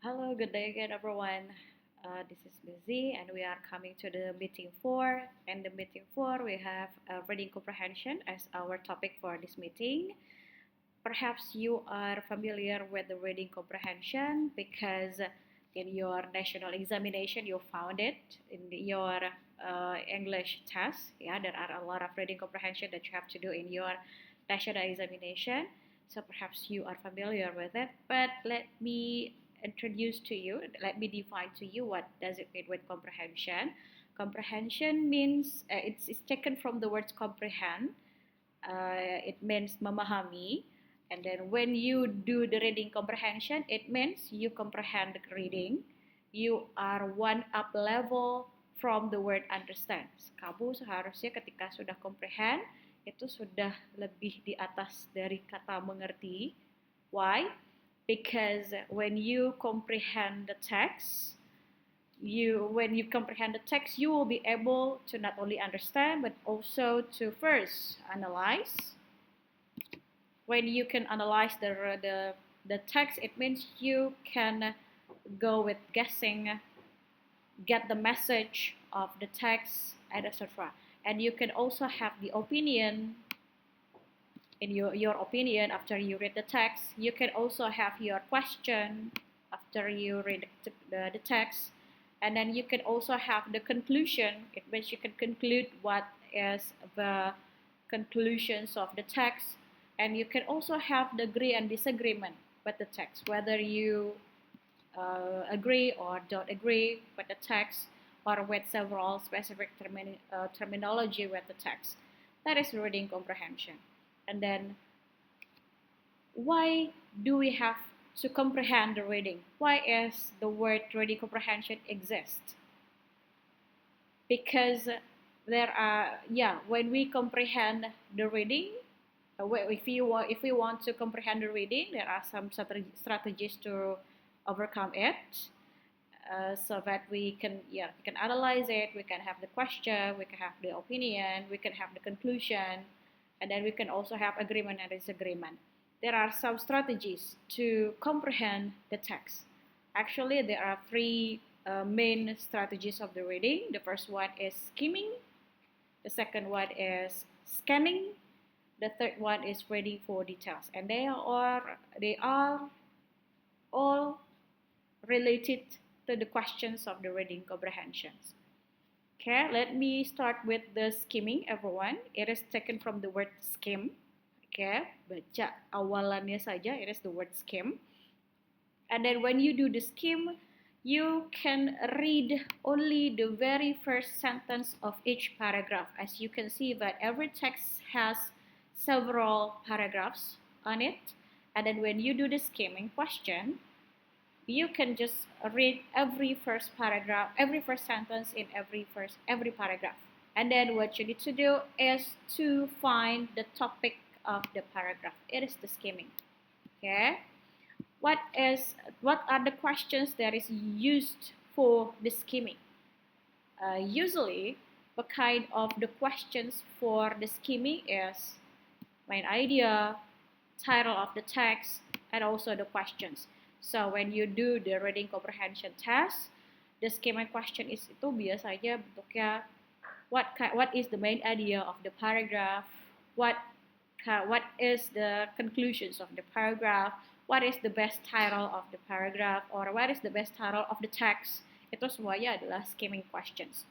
Hello, good day again, everyone. This is Lizzie, and we are coming to the meeting 4. And the meeting 4, we have reading comprehension as our topic for this meeting. Perhaps you are familiar with the reading comprehension because in your national examination you found it in your English test. Yeah, there are a lot of reading comprehension that you have to do in your national examination. So perhaps you are familiar with it, but let me introduce to you, let me define to you what does it mean with comprehension. Comprehension means it's taken from the word comprehend. It means memahami. And then when you do the reading comprehension, it means you comprehend the reading. You are one up level from the word understand. Kamu seharusnya ketika sudah comprehend, itu sudah lebih di atas dari kata mengerti. Why? Because when you comprehend the text, when you comprehend the text, you will be able to not only understand but also to first analyze. When you can analyze the text, it means you can go with guessing, get the message of the text, and etc. And you can also have the opinion. In your opinion after you read the text. You can also have your question after you read the text. And then you can also have the conclusion. It means you can conclude what is the conclusions of the text. And you can also have the agree and disagreement with the text, whether you agree or don't agree with the text or with several specific terminology with the text. That is reading comprehension. And then, why do we have to comprehend the reading? Why is the word reading comprehension exist? Because there are, when we comprehend the reading, if we want to comprehend the reading, there are some strategies to overcome it. So that we can analyze it, we can have the question, we can have the opinion, we can have the conclusion, and then we can also have agreement and disagreement. There are some strategies to comprehend the text. Actually, there are three main strategies of the reading. The first one is skimming. The second one is scanning. The third one is reading for details. And they are all related to the questions of the reading comprehensions. Okay, let me start with the skimming, everyone. It is taken from the word skim. Okay, baca awalannya saja, it is the word skim. And then when you do the skim, you can read only the very first sentence of each paragraph. As you can see that every text has several paragraphs on it. And then when you do the skimming question, you can just read every first paragraph, every first sentence in every paragraph. And then what you need to do is to find the topic of the paragraph. It is the skimming. Okay. What are the questions that is used for the skimming? Usually, the kind of the questions for the skimming is main idea, title of the text, and also the questions. So when you do the reading comprehension test, the skimming question is itu biasanya bentuknya what is the main idea of the paragraph, what is the conclusions of the paragraph, what is the best title of the paragraph, or what is the best title of the text. Itu semuanya adalah skimming questions.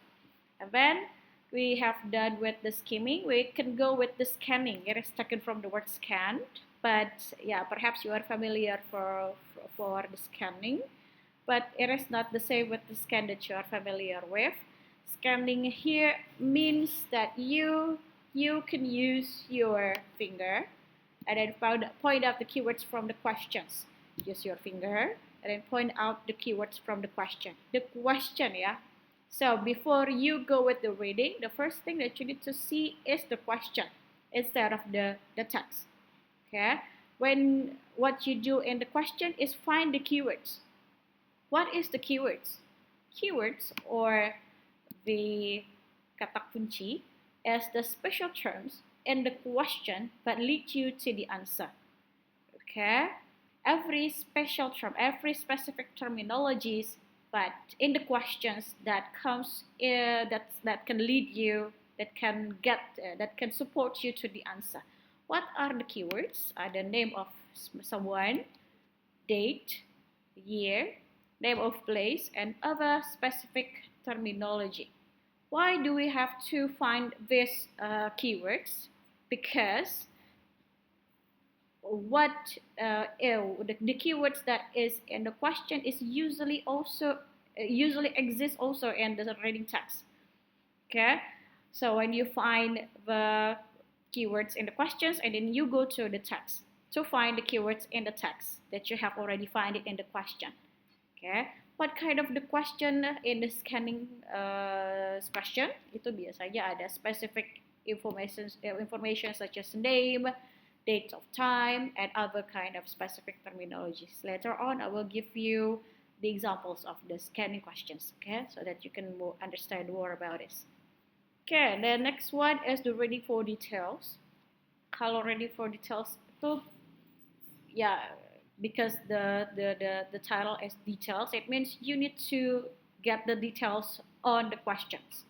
And then we have done with the skimming, we can go with the scanning. It is taken from the word scan. But yeah, perhaps you are familiar for the scanning, but it is not the same with the scan that you are familiar with. Scanning here means that you can use your finger and then point out the keywords from the questions. Use your finger and then point out the keywords from the question. The question, yeah. So before you go with the reading, the first thing that you need to see is the question instead of the text. Okay, when what you do in the question is find the keywords. What is the keywords? Keywords or the kata kunci is the special terms in the question that lead you to the answer. Okay, every special term, every specific terminologies, but in the questions that comes that can lead you, that can support you to the answer. What are the keywords? Are the name of someone, date, year, name of place, and other specific terminology. Why do we have to find these keywords? Because the keywords that is in the question is usually exists also in the reading text. Okay, so when you find the keywords in the questions and then you go to the text to find the keywords in the text that you have already find it in the question. Okay, what kind of the question in the scanning question? Itu biasanya ada specific information such as name, date of time, and other kind of specific terminologies. Later on, I will give you the examples of the scanning questions, okay, so that you can understand more about this. Okay, the next one is the reading for details. Kalau reading for details itu, yeah, because the title is details, it means you need to get the details on the questions.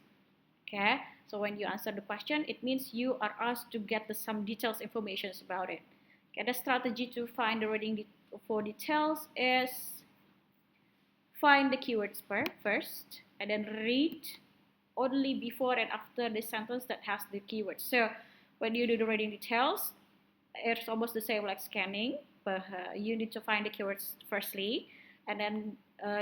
Okay, so when you answer the question, it means you are asked to get some details information about it. Okay, the strategy to find the reading for details is find the keywords first, and then read only before and after the sentence that has the keywords. So when you do the reading details, it's almost the same like scanning, but you need to find the keywords firstly, and then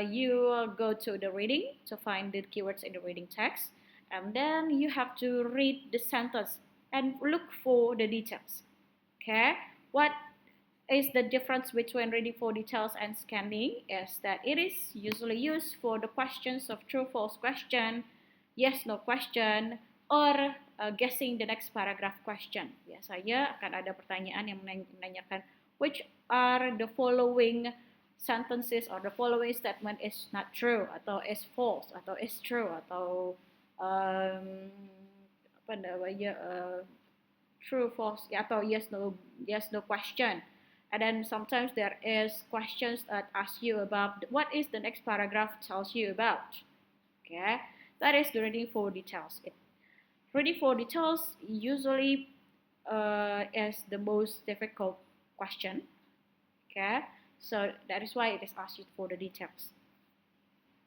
you go to the reading to find the keywords in the reading text, and then you have to read the sentence and look for the details. Okay, what is the difference between reading for details and scanning is that it is usually used for the questions of true false question, yes no question, or guessing the next paragraph question. Biasanya akan ada pertanyaan yang menanyakan which are the following sentences or the following statement is not true atau is false atau is true atau apa namanya true false atau yes no question. And then sometimes there is questions that ask you about what is the next paragraph tells you about. Okay, that is the reading for details. Reading for details usually is the most difficult question. Okay, so that is why it is asked you for the details.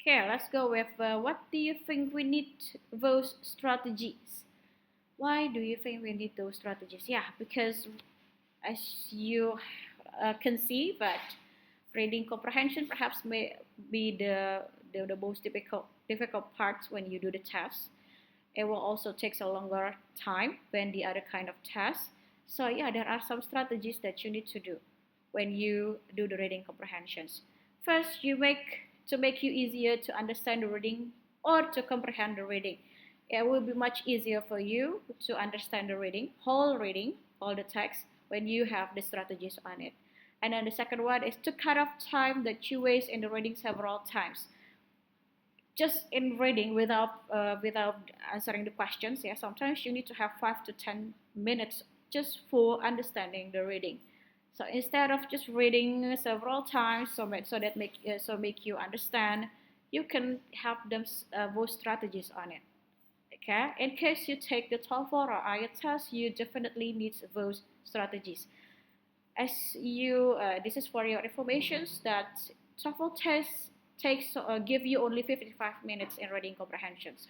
Okay, let's go with what do you think we need those strategies? Why do you think we need those strategies? Yeah, because as you can see that reading comprehension perhaps may be the most difficult parts when you do the test. It will also take a longer time than the other kind of tests. So yeah, there are some strategies that you need to do when you do the reading comprehensions. First, to make you easier to understand the reading or to comprehend the reading. It will be much easier for you to understand the reading, all the text, when you have the strategies on it. And then the second one is to cut off time that you waste in the reading several times. Just in reading without answering the questions, yeah, sometimes you need to have 5 to 10 minutes just for understanding the reading. So instead of just reading several times, so make you understand, you can have them those strategies on it. Okay, in case you take the TOEFL or IELTS test, you definitely need those strategies. As you, this is for your information that TOEFL test give you only 55 minutes in reading comprehensions.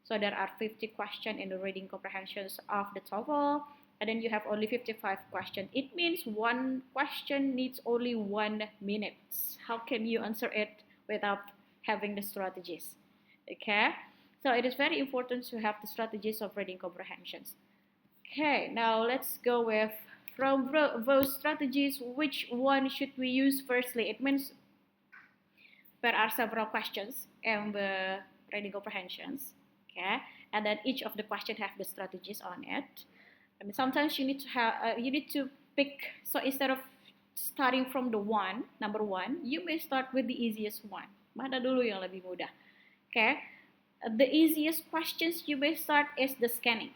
So there are 50 questions in the reading comprehensions of the TOEFL, and then you have only 55 questions. It means one question needs only 1 minute. How can you answer it without having the strategies? Okay, so it is very important to have the strategies of reading comprehensions. Okay, now let's go with from those strategies, which one should we use firstly? It means there are several questions in the reading comprehensions, okay, and then each of the questions have the strategies on it. And sometimes you need to pick. So instead of starting from the number one, you may start with the easiest one. Mana dulu yang lebih mudah? Okay, the easiest questions you may start is the scanning.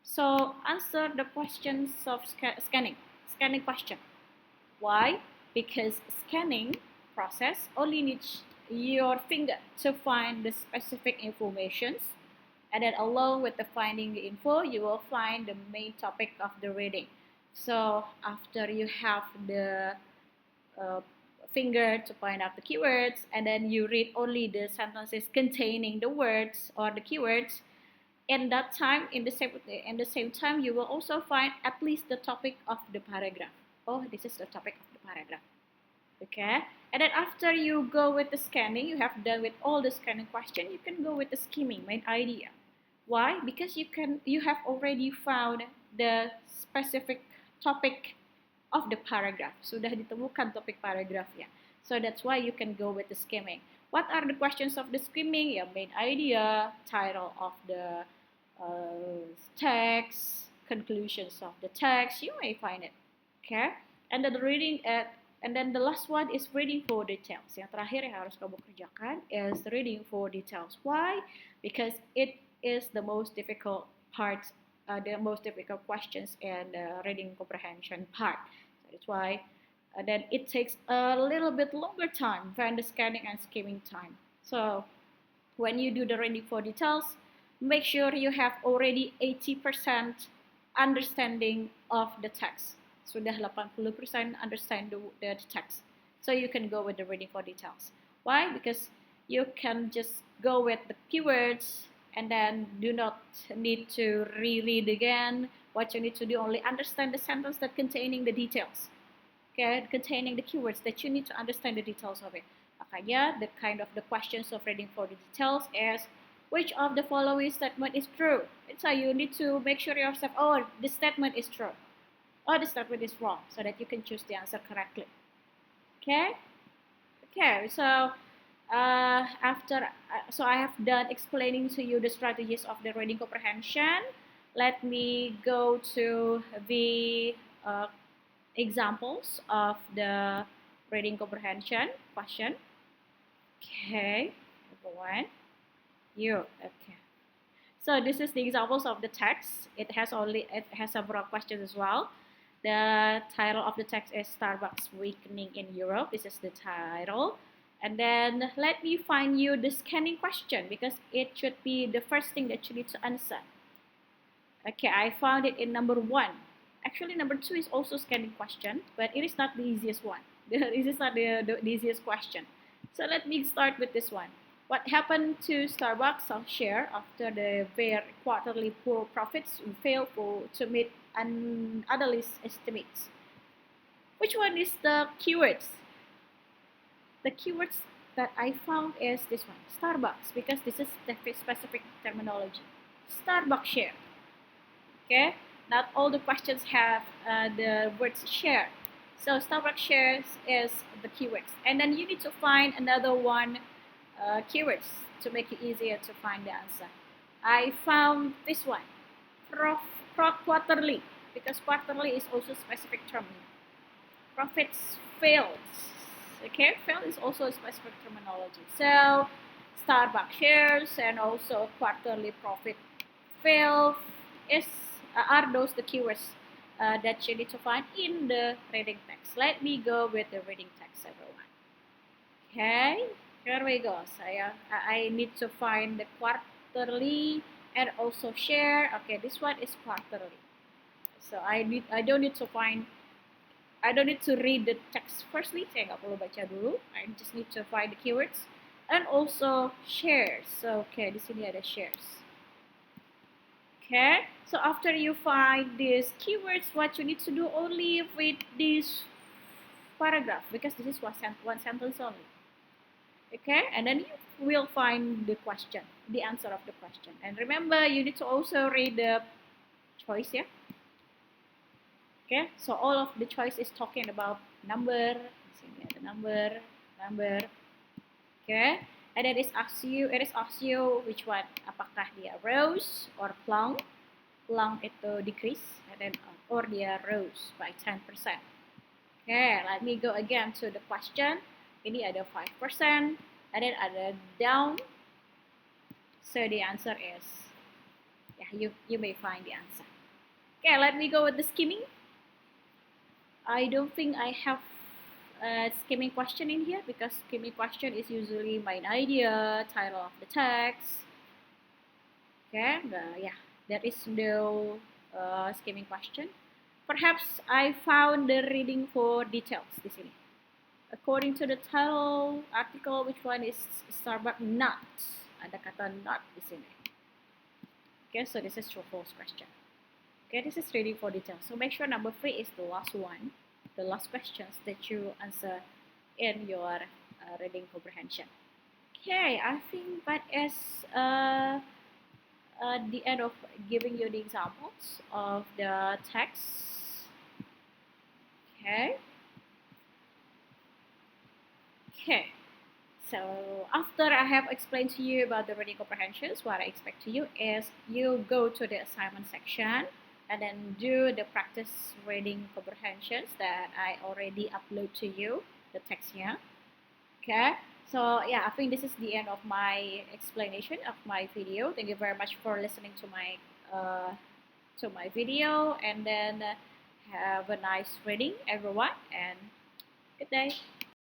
So answer the questions of scanning question. Why? Because scanning process only needs your finger to find the specific informations, and then along with the finding the info, you will find the main topic of the reading. So after you have the uh, finger to point out the keywords, and then you read only the sentences containing the words or the keywords, in that time, in the same time, you will also find at least the topic of the paragraph. Oh, this is the topic of the paragraph. Okay, and then after you go with the scanning, you have done with all the scanning question, you can go with the skimming main idea. Why? Because you have already found the specific topic of the paragraph. Sudah ditemukan topik paragrafnya. So that's why you can go with the skimming. What are the questions of the skimming? Yeah, main idea, title of the text, conclusions of the text. You may find it. Okay, and then the last one is reading for details. Yang terakhir yang harus kamu kerjakan is reading for details. Why? Because it is the most difficult part, the most difficult questions in the reading comprehension part. So that's why then it takes a little bit longer time than the scanning and skimming time. So when you do the reading for details, make sure you have already 80% understanding of the text. Sudah 80% understand the text. So you can go with the reading for details. Why? Because you can just go with the keywords and then do not need to reread again. What you need to do, only understand the sentence that containing the details. Okay, containing the keywords that you need to understand the details of it. Makanya, the kind of the questions of reading for the details is, which of the following statement is true? So you need to make sure yourself, oh, this statement is true. Oh, the statement is wrong, so that you can choose the answer correctly. Okay? Okay, so so I have done explaining to you the strategies of the reading comprehension. Let me go to the examples of the reading comprehension question. Okay, number one. Okay. So this is the examples of the text. It has several questions as well. The title of the text is Starbucks Weakening in Europe. This is the title. And then let me find you the scanning question, because it should be the first thing that you need to answer. Okay, I found it in number 1. Actually, number 2 is also scanning question, but it is not the easiest one. This is not the easiest question. So let me start with this one. What happened to Starbucks share after their quarterly poor profits failed to meet analyst estimates? Which one is the keywords? The keywords that I found is this one, Starbucks, because this is the specific terminology. Starbucks share. Okay, not all the questions have the words share. So Starbucks shares is the keywords, and then you need to find another one keywords to make it easier to find the answer. I found this one, quarterly, because quarterly is also a specific term. Profits failed. Okay, fail is also a specific terminology. So Starbucks shares and also quarterly profit fail are those the keywords that you need to find in the reading text. Let me go with the reading text, everyone. Okay, here we go. I need to find the quarterly and also share. Okay, this one is quarterly. So I don't need to read the text firstly. Saya nggak perlu baca dulu. I just need to find the keywords and also shares. So okay, di sini ada shares. Okay, so after you find these keywords, what you need to do, only read this paragraph, because this is one sentence only. Okay, and then you will find the question, the answer of the question. And remember, you need to also read the choice, yeah? Okay, so all of the choice is talking about number. Sini ada number. Okay, and it is ask you which one, apakah dia rose or plump. Plump itu decrease, and then or dia rose by 10%. Okay, let me go again to the question. Ini ada 5%, and then ada down. So the answer is, yeah, you may find the answer. Okay, let me go with the skimming. I don't think I have skimming question in here, because skimming question is usually main idea, title of the text. Okay, yeah, there is no skimming question. Perhaps I found the reading for details di sini. According to the title article, which one is Starbucks not? Ada kata not di sini. Okay, so this is true or false question. Okay, this is reading for details. So make sure number 3 is the last one, the last questions that you answer in your reading comprehension. Okay, I think that is the end of giving you the examples of the text. Okay. Okay. So after I have explained to you about the reading comprehensions, what I expect to you is you go to the assignment section and then do the practice reading comprehensions that I already upload to you, the text here. Okay, so yeah, I think this is the end of my explanation of my video. Thank you very much for listening to my video, and then have a nice reading, everyone, and good day.